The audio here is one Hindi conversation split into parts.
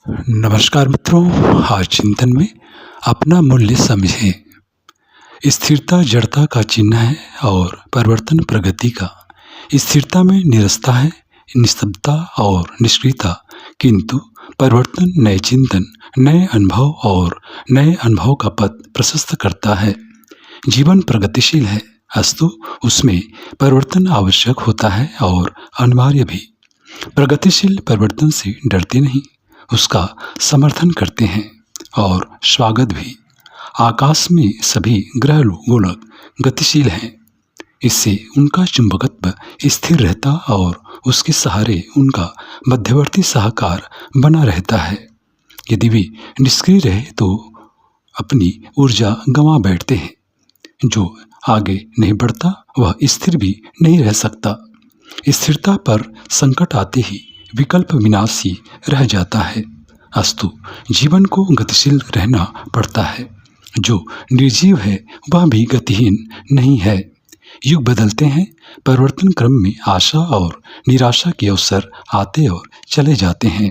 नमस्कार मित्रों, आज चिंतन में अपना मूल्य समझें। स्थिरता जड़ता का चिन्ह है और परिवर्तन प्रगति का। स्थिरता में निरस्ता है, निस्तब्धता और निष्क्रियता, किंतु परिवर्तन नए चिंतन, नए अनुभव और नए अनुभव का पथ प्रशस्त करता है। जीवन प्रगतिशील है, अस्तु उसमें परिवर्तन आवश्यक होता है और अनिवार्य भी। प्रगतिशील परिवर्तन से डरते नहीं, उसका समर्थन करते हैं और स्वागत भी। आकाश में सभी ग्रह गोलक गतिशील हैं, इससे उनका चुंबकत्व स्थिर रहता और उसके सहारे उनका मध्यवर्ती सहकार बना रहता है। यदि वे निष्क्रिय रहे तो अपनी ऊर्जा गंवा बैठते हैं। जो आगे नहीं बढ़ता वह स्थिर भी नहीं रह सकता। स्थिरता पर संकट आते ही विकल्प विनाशी रह जाता है, अस्तु जीवन को गतिशील रहना पड़ता है। जो निर्जीव है वह भी गतिहीन नहीं है। युग बदलते हैं, परिवर्तन क्रम में आशा और निराशा के अवसर आते और चले जाते हैं।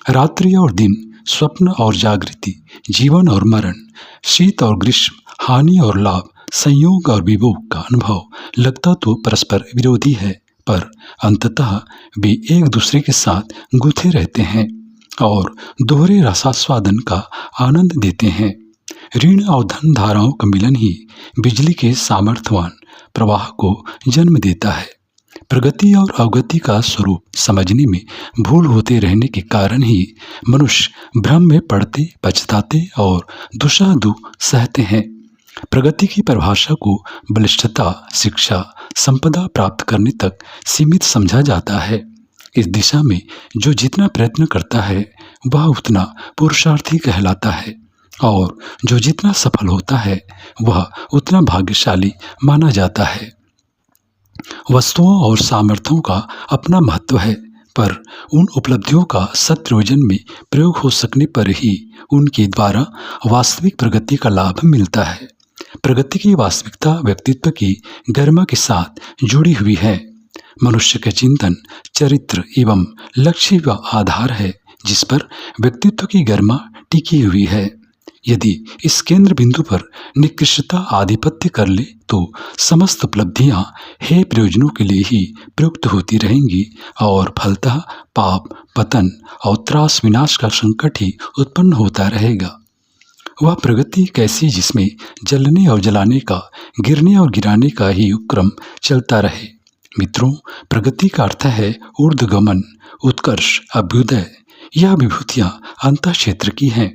रात्रि और दिन, स्वप्न और जागृति, जीवन और मरण, शीत और ग्रीष्म, हानि और लाभ, संयोग और वियोग का अनुभव लगता तो परस्पर विरोधी है, पर अंततः वे एक दूसरे के साथ गुथे रहते हैं और दोहरे रसास्वादन का आनंद देते हैं। ऋण और धन धाराओं का मिलन ही बिजली के सामर्थ्यवान प्रवाह को जन्म देता है। प्रगति और अवगति का स्वरूप समझने में भूल होते रहने के कारण ही मनुष्य भ्रम में पड़ते, पछताते और दुख सहते हैं। प्रगति की परिभाषा को बलिष्ठता, शिक्षा, संपदा प्राप्त करने तक सीमित समझा जाता है। इस दिशा में जो जितना प्रयत्न करता है वह उतना पुरुषार्थी कहलाता है और जो जितना सफल होता है वह उतना भाग्यशाली माना जाता है। वस्तुओं और सामर्थ्यों का अपना महत्व है, पर उन उपलब्धियों का सत्प्रयोजन में प्रयोग हो सकने पर ही उनके द्वारा वास्तविक प्रगति का लाभ मिलता है। प्रगति की वास्तविकता व्यक्तित्व की गरिमा के साथ जुड़ी हुई है। मनुष्य के चिंतन, चरित्र एवं लक्ष्य व आधार है जिस पर व्यक्तित्व की गरिमा टिकी हुई है। यदि इस केंद्र बिंदु पर निकृष्टता आधिपत्य कर ले तो समस्त उपलब्धियां हे प्रयोजनों के लिए ही प्रयुक्त होती रहेंगी और फलतः पाप, पतन और त्रास विनाश का संकट ही उत्पन्न होता रहेगा। वह प्रगति कैसी जिसमें जलने और जलाने का, गिरने और गिराने का ही क्रम चलता रहे। मित्रों, प्रगति का अर्थ है ऊर्ध्वगमन, उत्कर्ष, अभ्युदय। यह विभूतियां अंतः क्षेत्र की हैं।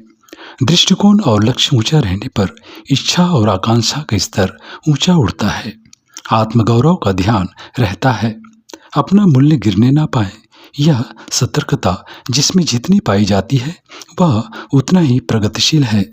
दृष्टिकोण और लक्ष्य ऊंचा रहने पर इच्छा और आकांक्षा का स्तर ऊंचा उड़ता है। आत्मगौरव का ध्यान रहता है, अपना मूल्य गिरने ना पाए। यह सतर्कता जिसमें जितनी पाई जाती है वह उतना ही प्रगतिशील है।